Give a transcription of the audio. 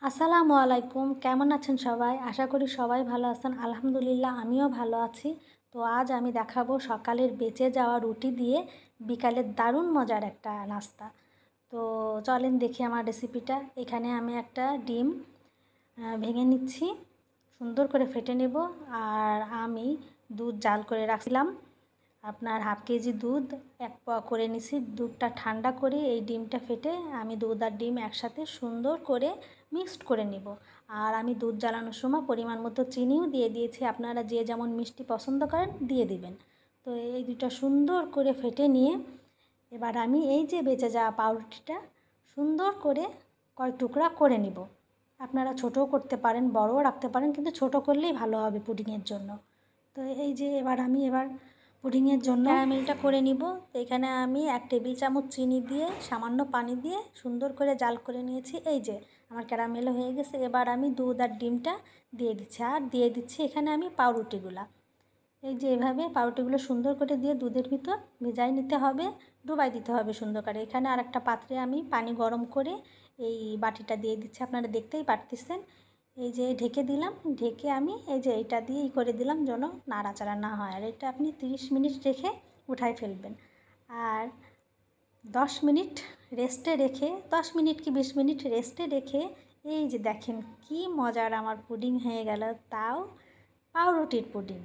আসসালামু আলাইকুম, কেমন আছেন সবাই? আশা করি সবাই ভালো আছেন। আলহামদুলিল্লাহ আমিও ভালো আছি। তো আজ আমি দেখাবো সকালের বেঁচে যাওয়া রুটি দিয়ে বিকালের দারুণ মজার একটা নাস্তা। তো চলেন দেখি আমার রেসিপিটা। এখানে আমি একটা ডিম ভেঙে নিচ্ছি, সুন্দর করে ফেটে নেব। আর আমি দুধ জাল করে রাখছিলাম, আপনার হাফ কেজি দুধ এক পোয়া করে নিছি। দুধটা ঠান্ডা করে এই ডিমটা ফেটে আমি দুধ আর ডিম একসাথে সুন্দর করে মিক্সড করে নিব। আর আমি দুধ জ্বালানোর সময় পরিমাণ মতো চিনিও দিয়ে দিয়েছি, আপনারা যে যেমন মিষ্টি পছন্দ করেন দিয়ে দিবেন। তো এই দুটো সুন্দর করে ফেটে নিয়ে এবার আমি এই যে বেঁচে যাওয়া পাউরুটিটা সুন্দর করে কয় টুকরা করে নিব। আপনারা ছোটও করতে পারেন, বড়ও রাখতে পারেন, কিন্তু ছোট করলেই ভালো হবে পুডিংয়ের জন্য। তো এই যে এবার পুডিংয়ের জন্য ক্যারামেলটা করে নিব। তো এখানে আমি 1 টেবিল চামচ চিনি দিয়ে সামান্য পানি দিয়ে সুন্দর করে জাল করে নিয়েছি। এই যে আমার ক্যারামেলও হয়ে গেছে। এবার আমি দুধ আর ডিমটা দিয়ে দিচ্ছি, আর দিয়ে দিচ্ছি এখানে আমি পাউরুটিগুলা। এই যে এভাবে পাউরুটিগুলো সুন্দর করে দিয়ে দুধের ভিতর ভেজাই নিতে হবে, ডুবাই দিতে হবে সুন্দর করে। এখানে আর একটা পাত্রে আমি পানি গরম করে এই বাটিটা দিয়ে দিচ্ছি, আপনারা দেখতেই পারতেছেন। এই যে ঢেকে দিলাম, ঢেকে আমি এই যে এইটা দিয়ে করে দিলাম যেন নাড়াচাড়া না হয়। আর এটা আপনি 30 মিনিট রেখে উঠাই ফেলবেন। আর 10 মিনিট রেস্টে রেখে, 10 মিনিট কি 20 মিনিট রেস্টে রেখে এই যে দেখেন কি মজার আমার পুডিং হয়ে গেল, তাও পাউরুটির পুডিং।